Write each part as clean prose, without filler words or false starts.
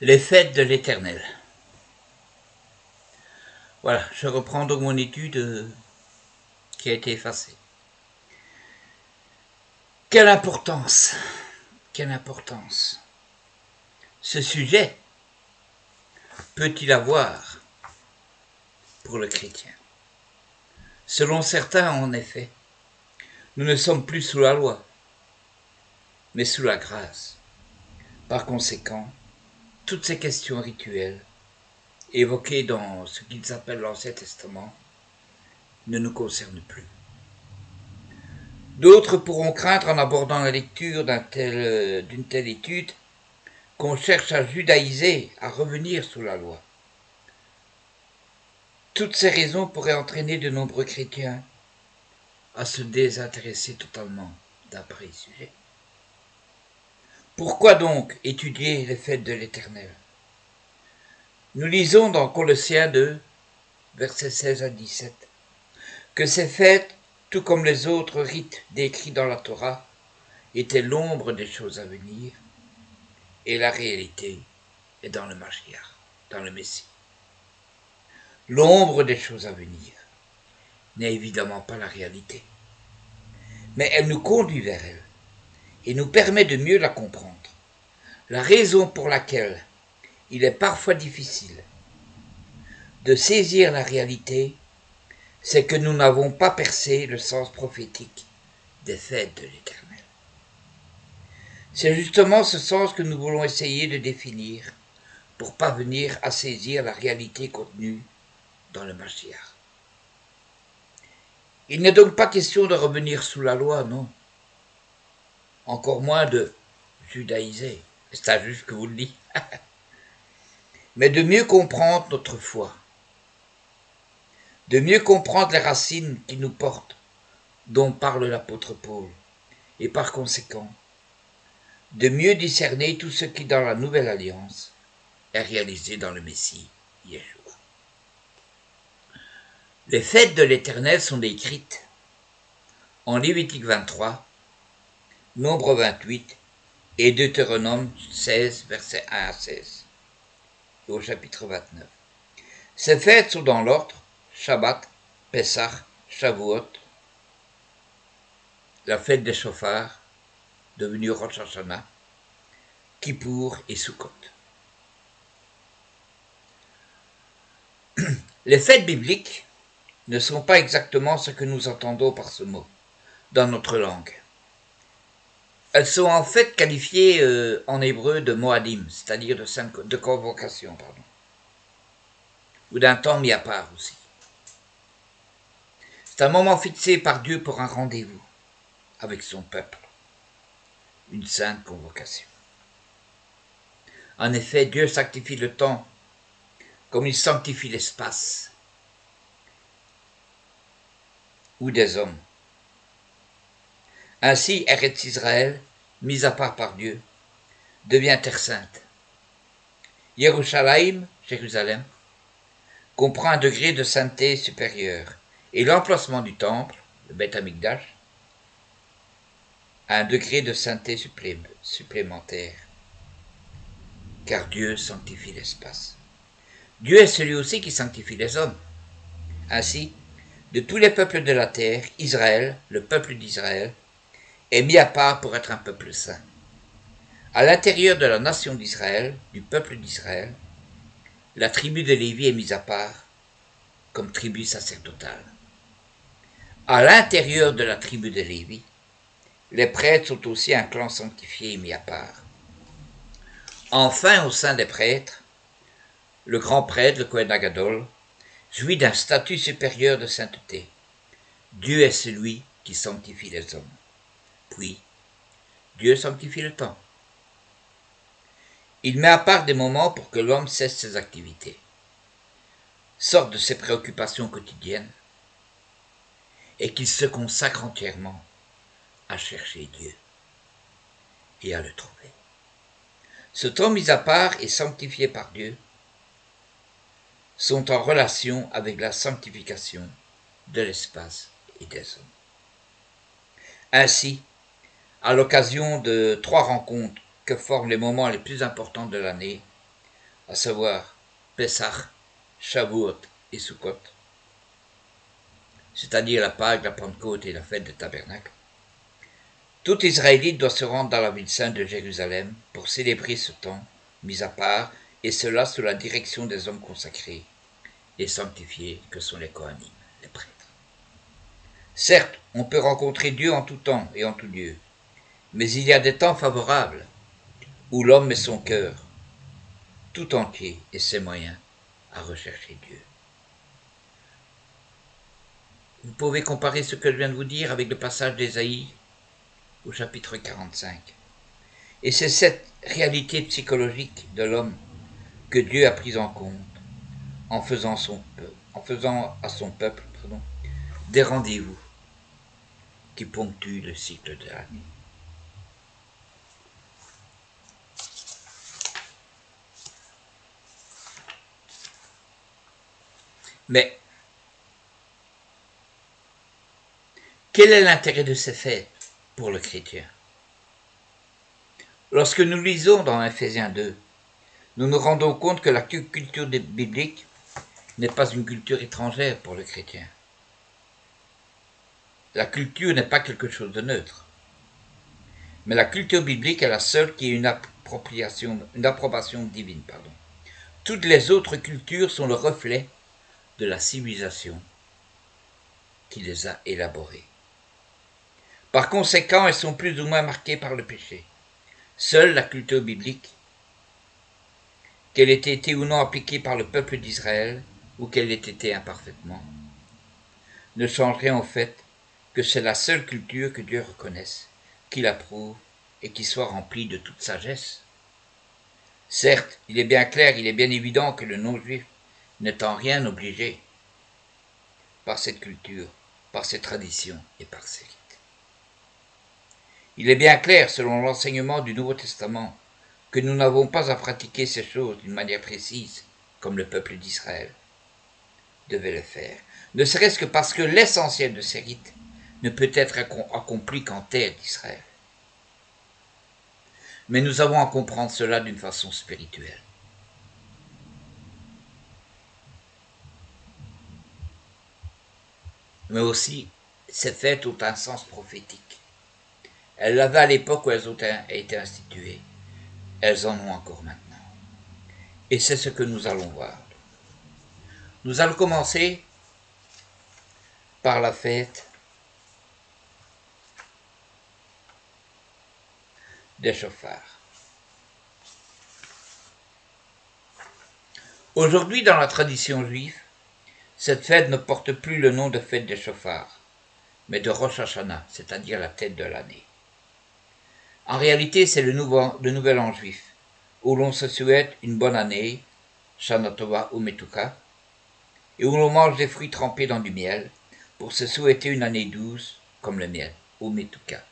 Les fêtes de l'Éternel. Voilà, je reprends donc mon étude qui a été effacée. Quelle importance ce sujet peut-il avoir pour le chrétien? Selon certains, en effet, nous ne sommes plus sous la loi, mais sous la grâce. Par conséquent, toutes ces questions rituelles évoquées dans ce qu'ils appellent l'Ancien Testament ne nous concernent plus. D'autres pourront craindre en abordant la lecture d'une telle étude qu'on cherche à judaïser, à revenir sous la loi. Toutes ces raisons pourraient entraîner de nombreux chrétiens à se désintéresser totalement d'un pareil sujet. Pourquoi donc étudier les fêtes de l'Éternel? Nous lisons dans Colossiens 2, versets 16 à 17, que ces fêtes, tout comme les autres rites décrits dans la Torah, étaient l'ombre des choses à venir, et la réalité est dans le Mashiach, dans le Messie. L'ombre des choses à venir n'est évidemment pas la réalité, mais elle nous conduit vers elle et nous permet de mieux la comprendre. La raison pour laquelle il est parfois difficile de saisir la réalité, c'est que nous n'avons pas percé le sens prophétique des fêtes de l'Éternel. C'est justement ce sens que nous voulons essayer de définir pour parvenir à saisir la réalité contenue dans le Mashiach. Il n'est donc pas question de revenir sous la loi, non. Encore moins de judaïser, c'est un juge que vous le dit, mais de mieux comprendre notre foi, de mieux comprendre les racines qui nous portent, dont parle l'apôtre Paul, et par conséquent, de mieux discerner tout ce qui dans la nouvelle alliance est réalisé dans le Messie, Yeshua. Les fêtes de l'Éternel sont décrites en Lévitique 23, Nombre 28 et Deutéronome 16, versets 1 à 16, et au chapitre 29. Ces fêtes sont dans l'ordre Shabbat, Pessah, Shavuot, la fête des chauffards, devenue Rosh Hashanah, Kippour et Sukkot. Les fêtes bibliques ne sont pas exactement ce que nous entendons par ce mot dans notre langue. Elles sont en fait qualifiées en hébreu de Moadim, c'est-à-dire de convocation, ou d'un temps mis à part aussi. C'est un moment fixé par Dieu pour un rendez-vous avec son peuple, une sainte convocation. En effet, Dieu sanctifie le temps comme il sanctifie l'espace ou des hommes. Ainsi, Eretz Israël, mis à part par Dieu, devient terre sainte. Yerushalayim, Jérusalem, comprend un degré de sainteté supérieur, et l'emplacement du temple, le Beth Amikdash, a un degré de sainteté supplémentaire, car Dieu sanctifie l'espace. Dieu est celui aussi qui sanctifie les hommes. Ainsi, de tous les peuples de la terre, Israël, le peuple d'Israël, est mis à part pour être un peuple saint. À l'intérieur de la nation d'Israël, du peuple d'Israël, la tribu de Lévi est mise à part comme tribu sacerdotale. À l'intérieur de la tribu de Lévi, les prêtres sont aussi un clan sanctifié et mis à part. Enfin, au sein des prêtres, le grand prêtre, le Kohen Agadol, jouit d'un statut supérieur de sainteté. Dieu est celui qui sanctifie les hommes. Puis, Dieu sanctifie le temps. Il met à part des moments pour que l'homme cesse ses activités, sorte de ses préoccupations quotidiennes, et qu'il se consacre entièrement à chercher Dieu et à le trouver. Ce temps mis à part et sanctifié par Dieu sont en relation avec la sanctification de l'espace et des hommes. Ainsi, à l'occasion de 3 rencontres que forment les moments les plus importants de l'année, à savoir Pessah, Shavuot et Sukkot, c'est-à-dire la Pâque, la Pentecôte et la fête des tabernacles, tout Israélite doit se rendre dans la ville sainte de Jérusalem pour célébrer ce temps mis à part, et cela sous la direction des hommes consacrés et sanctifiés que sont les Kohanim, les prêtres. Certes, on peut rencontrer Dieu en tout temps et en tout lieu, mais il y a des temps favorables où l'homme met son cœur tout entier et ses moyens à rechercher Dieu. Vous pouvez comparer ce que je viens de vous dire avec le passage d'Ésaïe au chapitre 45. Et c'est cette réalité psychologique de l'homme que Dieu a prise en compte en faisant à son peuple des rendez-vous qui ponctuent le cycle de l'année. Mais quel est l'intérêt de ces fêtes pour le chrétien? Lorsque nous lisons dans Ephésiens 2, nous nous rendons compte que la culture biblique n'est pas une culture étrangère pour le chrétien. La culture n'est pas quelque chose de neutre. Mais la culture biblique est la seule qui ait une approbation divine. Toutes les autres cultures sont le reflet de la civilisation qui les a élaborées. Par conséquent, elles sont plus ou moins marquées par le péché. Seule la culture biblique, qu'elle ait été ou non appliquée par le peuple d'Israël, ou qu'elle ait été imparfaitement, ne changerait en fait que c'est la seule culture que Dieu reconnaisse, qu'il approuve et qui soit remplie de toute sagesse. Certes, il est bien clair, il est bien évident que le non-juif n'est en rien obligé par cette culture, par ses traditions et par ses rites. Il est bien clair, selon l'enseignement du Nouveau Testament, que nous n'avons pas à pratiquer ces choses d'une manière précise, comme le peuple d'Israël devait le faire, ne serait-ce que parce que l'essentiel de ces rites ne peut être accompli qu'en terre d'Israël. Mais nous avons à comprendre cela d'une façon spirituelle. Mais aussi, ces fêtes ont un sens prophétique. Elles l'avaient à l'époque où elles ont été instituées. Elles en ont encore maintenant. Et c'est ce que nous allons voir. Nous allons commencer par la fête des chauffards. Aujourd'hui, dans la tradition juive, cette fête ne porte plus le nom de fête des chauffards, mais de Rosh Hashanah, c'est-à-dire la tête de l'année. En réalité, c'est le nouvel an juif, où l'on se souhaite une bonne année, Shana Tova ou Metuka, et où l'on mange des fruits trempés dans du miel, pour se souhaiter une année douce, comme le miel, ou Metuka.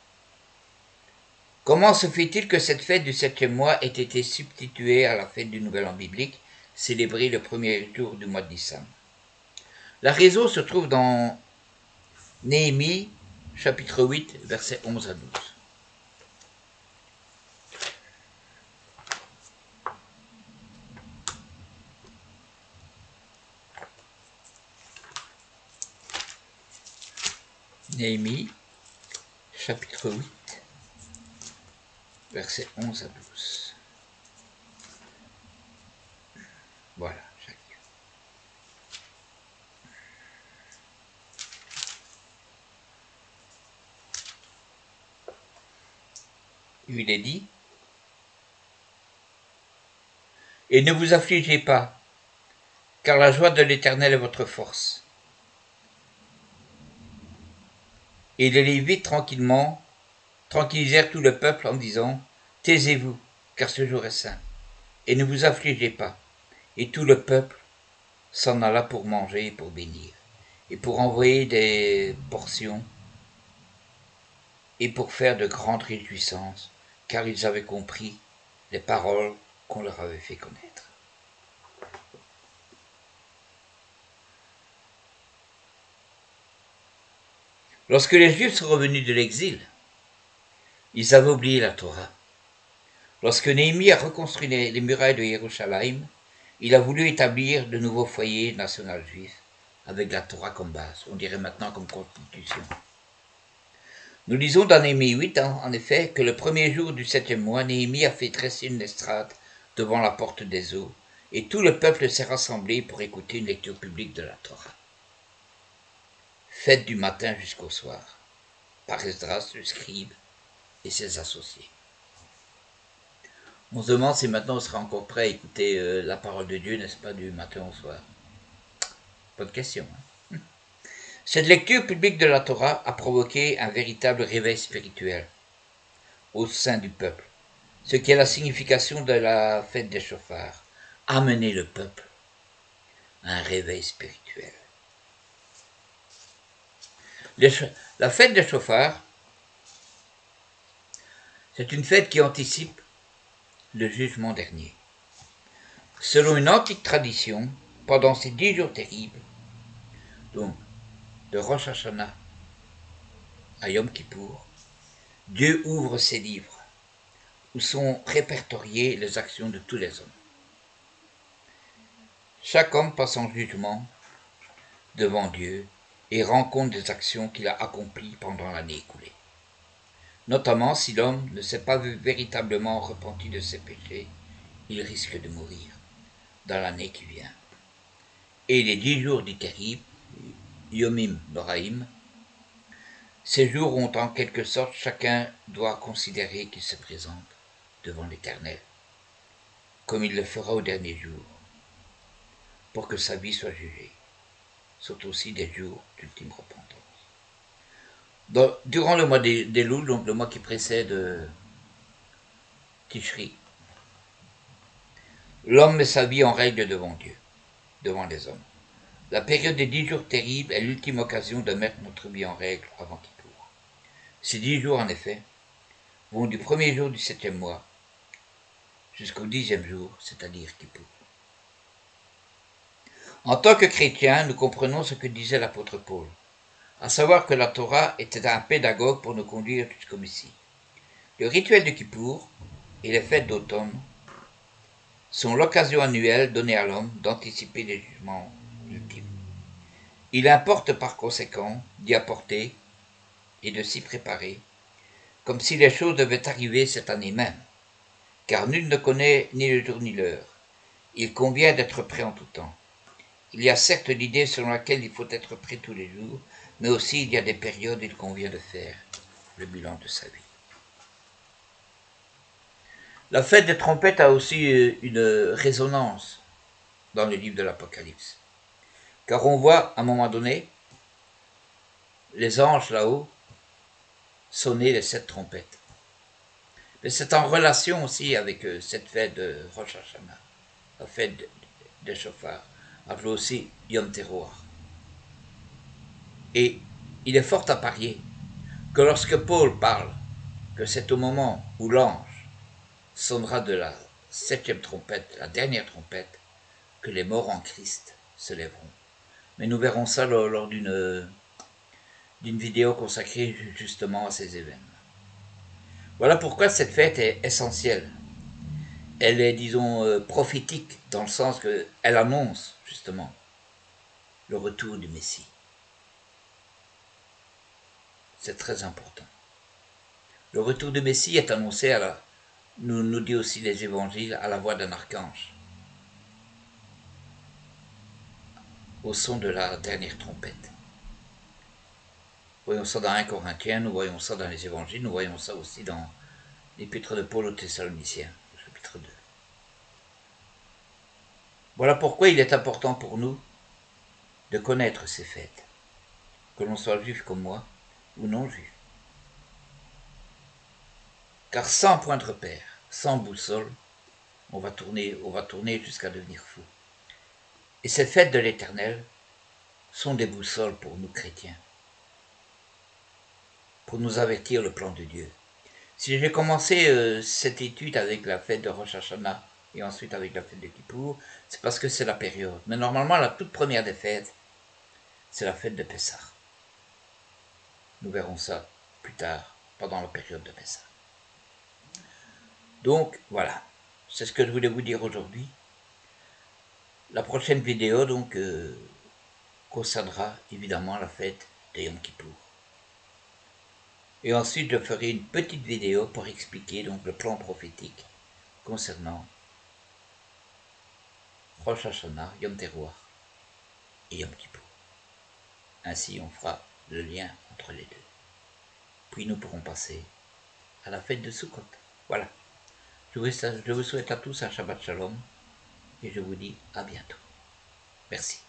Comment se fait-il que cette fête du 7e mois ait été substituée à la fête du nouvel an biblique, célébrée le premier jour du mois de Nissan? La raison se trouve dans Néhémie, chapitre 8, versets 11 à 12. Néhémie, chapitre 8, versets 11 à 12. Voilà. Il est dit, « Et ne vous affligez pas, car la joie de l'Éternel est votre force. » Et les Lévites tranquillisèrent tout le peuple en disant, « Taisez-vous, car ce jour est saint, et ne vous affligez pas. » Et tout le peuple s'en alla pour manger et pour bénir, et pour envoyer des portions, et pour faire de grandes réjouissances, car ils avaient compris les paroles qu'on leur avait fait connaître. Lorsque les Juifs sont revenus de l'exil, ils avaient oublié la Torah. Lorsque Néhémie a reconstruit les murailles de Yerushalayim, Il a voulu établir de nouveaux foyers national juifs avec la Torah comme base, on dirait maintenant comme constitution. Nous lisons dans Néhémie 8, en effet, que le premier jour du 7e mois, Néhémie a fait dresser une estrade devant la porte des eaux, et tout le peuple s'est rassemblé pour écouter une lecture publique de la Torah. Faite du matin jusqu'au soir, par Esdras, le scribe, et ses associés. On se demande si maintenant on sera encore prêt à écouter la parole de Dieu, n'est-ce pas, du matin au soir. Pas de question. Cette lecture publique de la Torah a provoqué un véritable réveil spirituel au sein du peuple, ce qui est la signification de la fête des chauffards, amener le peuple à un réveil spirituel. La fête des chauffards, c'est une fête qui anticipe le jugement dernier. Selon une antique tradition, pendant ces 10 jours terribles, donc de Rosh Hashanah à Yom Kippour, Dieu ouvre ses livres où sont répertoriées les actions de tous les hommes. Chaque homme passe en jugement devant Dieu et rend compte des actions qu'il a accomplies pendant l'année écoulée. Notamment si l'homme ne s'est pas véritablement repenti de ses péchés, il risque de mourir dans l'année qui vient. Et les 10 jours du terrible, Yomim Noraim, ces jours où en quelque sorte chacun doit considérer qu'il se présente devant l'Éternel, comme il le fera au dernier jour, pour que sa vie soit jugée, sont aussi des jours d'ultime repentance. Durant le mois d'Elul, donc le mois qui précède Tishri, l'homme met sa vie en règle devant Dieu, devant les hommes. La période des 10 jours terribles est l'ultime occasion de mettre notre vie en règle avant Kippour. Ces 10 jours, en effet, vont du premier jour du 7e mois jusqu'au 10e jour, c'est-à-dire Kippour. En tant que chrétiens, nous comprenons ce que disait l'apôtre Paul, à savoir que la Torah était un pédagogue pour nous conduire jusqu'au Messie. Le rituel de Kippour et les fêtes d'automne sont l'occasion annuelle donnée à l'homme d'anticiper les jugements ultimes. Il importe par conséquent d'y apporter et de s'y préparer, comme si les choses devaient arriver cette année même, car nul ne connaît ni le jour ni l'heure. Il convient d'être prêt en tout temps. Il y a certes l'idée selon laquelle il faut être prêt tous les jours, mais aussi il y a des périodes où il convient de faire le bilan de sa vie. La fête des trompettes a aussi une résonance dans le livre de l'Apocalypse, car on voit à un moment donné les anges là-haut sonner les 7 trompettes. Mais c'est en relation aussi avec cette fête de Rosh Hashanah, la fête des chauffards, appelée aussi Yom Teruah. Et il est fort à parier que lorsque Paul parle que c'est au moment où l'ange sonnera de la 7e trompette, la dernière trompette, que les morts en Christ se lèveront. Mais nous verrons ça lors d'une vidéo consacrée justement à ces événements. Voilà pourquoi cette fête est essentielle. Elle est, disons, prophétique, dans le sens qu'elle annonce, justement, le retour du Messie. C'est très important. Le retour du Messie est annoncé, nous dit aussi les évangiles, à la voix d'un archange, au son de la dernière trompette. Nous voyons ça dans 1 Corinthiens, nous voyons ça dans les évangiles, nous voyons ça aussi dans l'épître de Paul aux Thessaloniciens, chapitre 2. Voilà pourquoi il est important pour nous de connaître ces fêtes, que l'on soit juif comme moi ou non juif. Car sans point de repère, sans boussole, on va tourner jusqu'à devenir fou. Et ces fêtes de l'Éternel sont des boussoles pour nous chrétiens, pour nous avertir le plan de Dieu. Si j'ai commencé cette étude avec la fête de Rosh Hashanah et ensuite avec la fête de Kippour, c'est parce que c'est la période. Mais normalement, la toute première des fêtes, c'est la fête de Pessah. Nous verrons ça plus tard, pendant la période de Pessah. Donc, voilà. C'est ce que je voulais vous dire aujourd'hui. La prochaine vidéo donc concernera évidemment la fête de Yom Kippour. Et ensuite je ferai une petite vidéo pour expliquer donc le plan prophétique concernant Rosh Hashanah, Yom Teruah et Yom Kippour. Ainsi on fera le lien entre les deux. Puis nous pourrons passer à la fête de Sukkot. Voilà. Je vous souhaite à tous un Shabbat Shalom et je vous dis à bientôt. Merci.